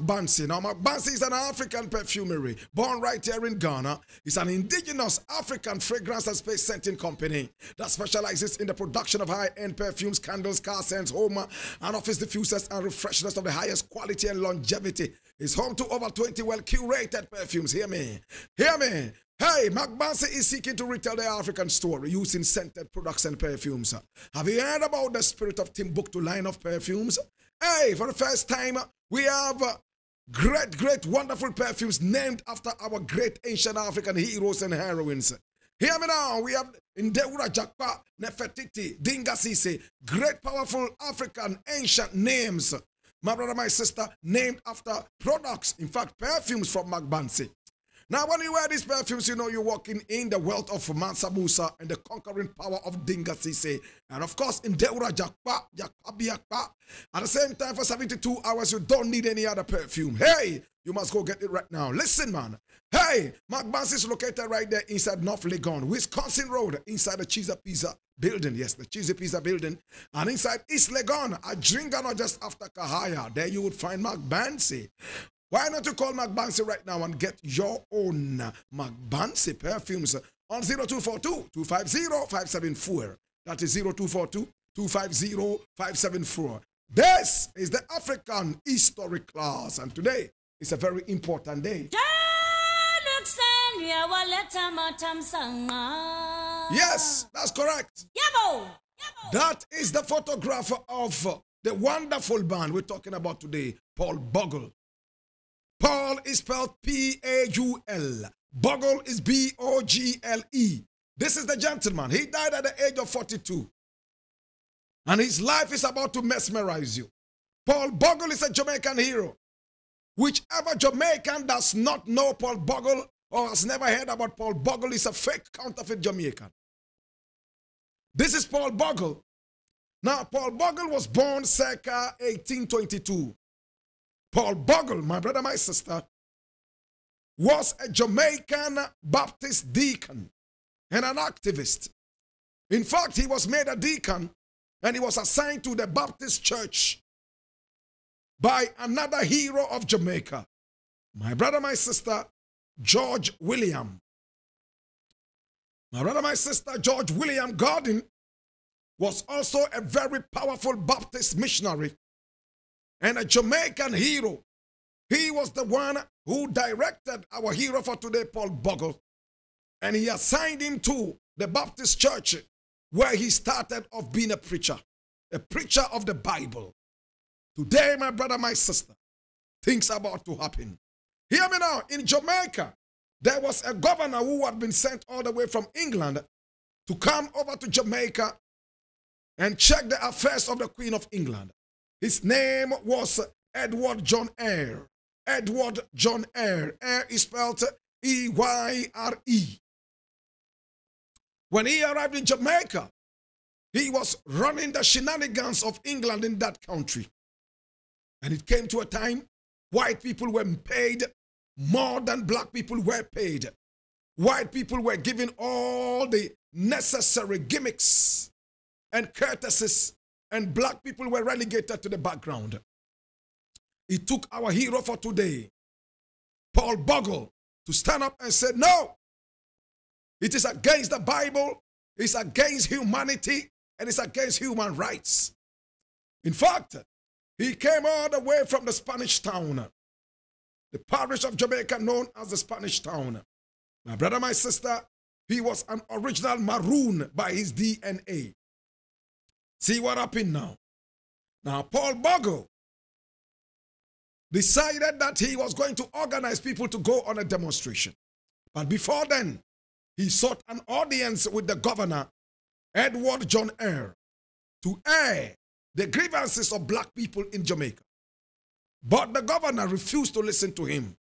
Bansi. Now, Bansi is an African perfumery born right here in Ghana. It's an indigenous African fragrance and space scenting company that specializes in the production of high-end perfumes, candles, car scents, home and office diffusers, and refresheners of the highest quality and longevity. It's home to over 20 well-curated perfumes. Hear me. Hear me. Hey, Bansi is seeking to retell the African story using scented products and perfumes. Have you heard about the Spirit of Timbuktu line of perfumes? Hey, for the first time, we have great, wonderful perfumes named after our great ancient African heroes and heroines. Hear me now. We have Ndeura Jakpa, Nefertiti, Dinga Sisi, great, powerful African ancient names. My brother, my sister, named after products, in fact, perfumes from Bansi. Now, when you wear these perfumes, you know you're walking in the wealth of Mansa Musa and the conquering power of Dinga Sise. And of course, in Deura Jakpa, Jakpa. At the same time, for 72 hours, you don't need any other perfume. Hey, you must go get it right now. Listen, man. Hey, Bansi is located right there inside North Legon, Wisconsin Road, inside the Cheese Pizza building. Yes, the Cheese Pizza building. And inside East Legon, a Dringano just after Kahaya. There you would find Bansi. Why not you call Bansi right now and get your own Bansi perfumes on 0242-250-574. That is 0242-250-574. This is the African History class, and today is a very important day. Yes, that's correct. That is the photographer of the wonderful band we're talking about today, Paul Bogle. Paul is spelled P-A-U-L. Bogle is B-O-G-L-E. This is the gentleman. He died at the age of 42. And his life is about to mesmerize you. Paul Bogle is a Jamaican hero. Whichever Jamaican does not know Paul Bogle or has never heard about Paul Bogle is a fake counterfeit Jamaican. This is Paul Bogle. Now, Paul Bogle was born circa 1822. Paul Bogle, my brother, my sister, was a Jamaican Baptist deacon and an activist. In fact, he was made a deacon and he was assigned to the Baptist church by another hero of Jamaica, my brother, my sister, George William. My brother, my sister, George William Gordon was also a very powerful Baptist missionary and a Jamaican hero. He was the one who directed our hero for today, Paul Bogle. And he assigned him to the Baptist church where he started off being a preacher of the Bible. Today, my brother, my sister, things are about to happen. Hear me now. In Jamaica, there was a governor who had been sent all the way from England to come over to Jamaica and check the affairs of the Queen of England. His name was Edward John Eyre. Edward John Eyre. Eyre is spelled E-Y-R-E. When he arrived in Jamaica, he was running the shenanigans of England in that country. And it came to a time white people were paid more than black people were paid. White people were given all the necessary gimmicks and courtesies, and black people were relegated to the background. It took our hero for today, Paul Bogle, to stand up and say, no, it is against the Bible, it's against humanity, and it's against human rights. In fact, he came all the way from the Spanish town, the parish of Jamaica known as the Spanish town. My brother, my sister, he was an original Maroon by his DNA. See what happened now? Now, Paul Bogle decided that he was going to organize people to go on a demonstration. But before then, he sought an audience with the governor, Edward John Eyre, to air the grievances of black people in Jamaica. But the governor refused to listen to him.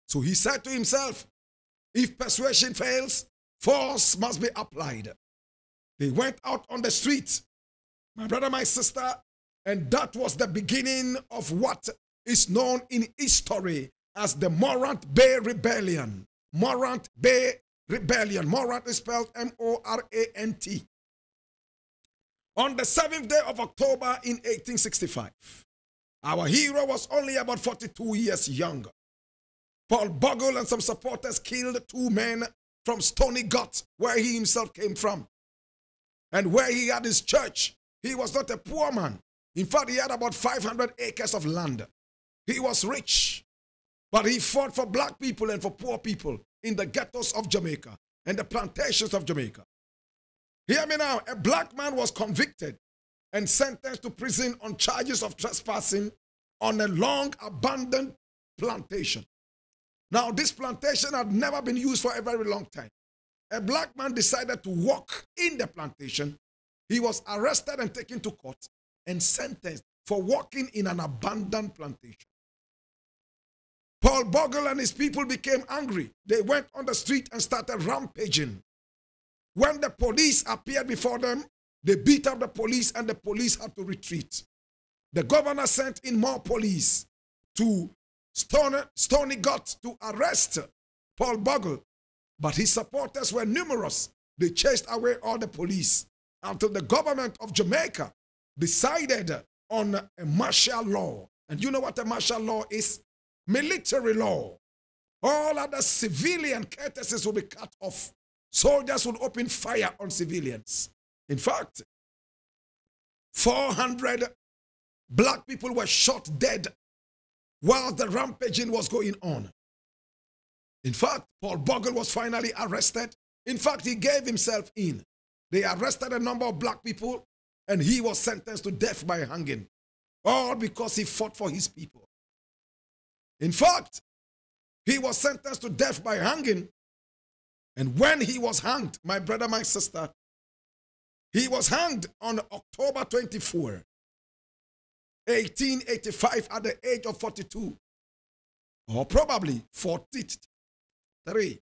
So he said to himself, if persuasion fails, force must be applied. They went out on the street, my brother, my sister, and that was the beginning of what is known in history as the Morant Bay Rebellion. Morant Bay Rebellion. Morant is spelled M-O-R-A-N-T. On the 7th day of October in 1865, Our hero was only about 42 years young. Paul Bogle and some supporters killed 2 men from Stony Gut, where he himself came from. And where he had his church, he was not a poor man. In fact, he had about 500 acres of land. He was rich, but he fought for black people and for poor people in the ghettos of Jamaica and the plantations of Jamaica. Hear me now, a black man was convicted and sentenced to prison on charges of trespassing on a long abandoned plantation. Now, this plantation had never been used for a very long time. A black man decided to walk in the plantation. He was arrested and taken to court and sentenced for walking in an abandoned plantation. Paul Bogle and his people became angry. They went on the street and started rampaging. When the police appeared before them, they beat up the police and the police had to retreat. The governor sent in more police to Stony Gut to arrest Paul Bogle, but his supporters were numerous. They chased away all the police until the government of Jamaica decided on a martial law. And you know what a martial law is? Military law. All other civilian courtesies will be cut off. Soldiers would open fire on civilians. In fact, 400 black people were shot dead while the rampaging was going on. In fact, Paul Bogle was finally arrested. In fact, he gave himself in. They arrested a number of black people and he was sentenced to death by hanging. All because he fought for his people. In fact, he was sentenced to death by hanging. And when he was hanged, my brother, my sister, he was hanged on October 24, 1885 at the age of 42. Or probably 43.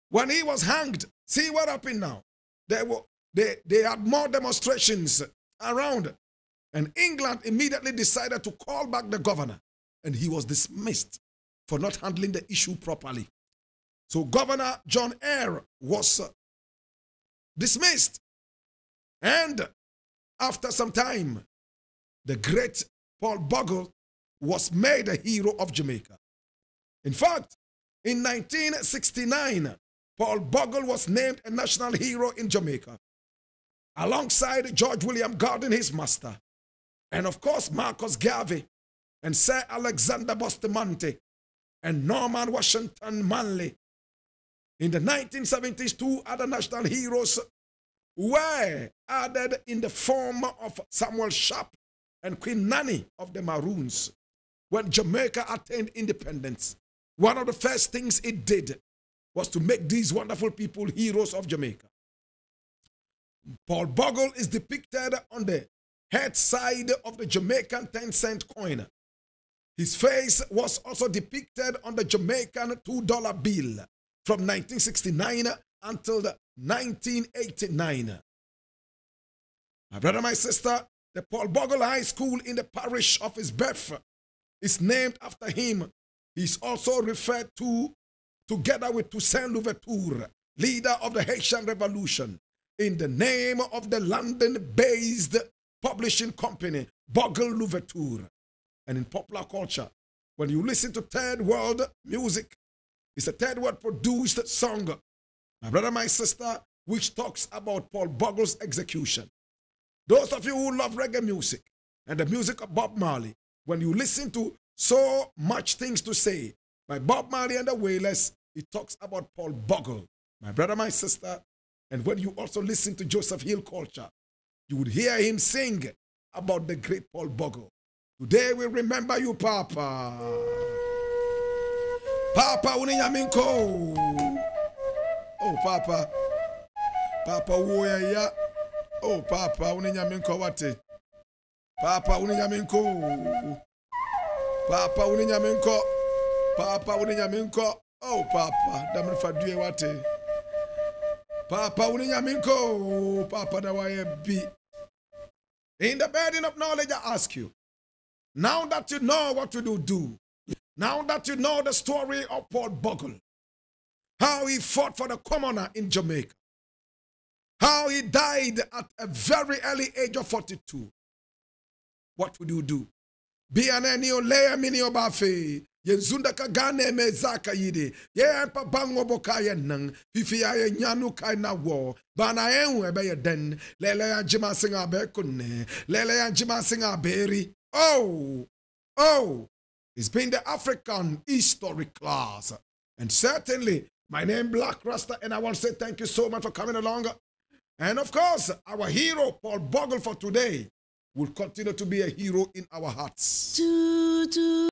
When he was hanged, see what happened now. They had more demonstrations around. And England immediately decided to call back the governor. And he was dismissed for not handling the issue properly. So Governor John Eyre was dismissed. And after some time, the great Paul Bogle was made a hero of Jamaica. In fact, in 1969, Paul Bogle was named a national hero in Jamaica, alongside George William Gordon, his master, and of course Marcus Garvey, and Sir Alexander Bustamante, and Norman Washington Manley. In the 1970s, 2 other national heroes were added in the form of Samuel Sharp and Queen Nanny of the Maroons. When Jamaica attained independence, one of the first things it did was to make these wonderful people heroes of Jamaica. Paul Bogle is depicted on the head side of the Jamaican 10-cent coin. His face was also depicted on the Jamaican $2 bill from 1969 until 1989. My brother, my sister, the Paul Bogle High School in the parish of his birth is named after him. He's also referred to together with Toussaint Louverture, leader of the Haitian Revolution, in the name of the London-based publishing company, Bogle Louverture. And in popular culture, when you listen to third world music, it's a third world produced song, my brother, my sister, which talks about Paul Bogle's execution. Those of you who love reggae music and the music of Bob Marley, when you listen to So Much Things to Say by Bob Marley and the Wailers, it talks about Paul Bogle, my brother, my sister. And when you also listen to Joseph Hill culture, you would hear him sing about the great Paul Bogle. Today we remember you, Papa. Papa Uniyaminko. Oh, Papa. Papa Woya. Oh, Papa Uniyaminko wate. Papa Uniyaminko. Papa Uniyaminko. Papa Uniyaminko. Oh, Papa. Damn Fadue wate. Papa Uniyaminko. Papa Dawaye B. In the burden of knowledge, I ask you, now that you know what to do, now that you know the story of Paul Bogle, how he fought for the commoner in Jamaica, how he died at a very early age of 42, what would you do? Bianani o lea mini o bafe. Yenzunda ka gane me zaka yide. Ye pa bango boka ye nang. Fifi ya ye nyanu kai na wo. Bana ye ebe ye den. Lele ya jima singa be kunne. Lele ya jima singa beri. Oh. Oh. It's been the African history class. And certainly, my name is Blakk Rasta, and I want to say thank you so much for coming along. And of course, our hero, Paul Bogle, for today will continue to be a hero in our hearts.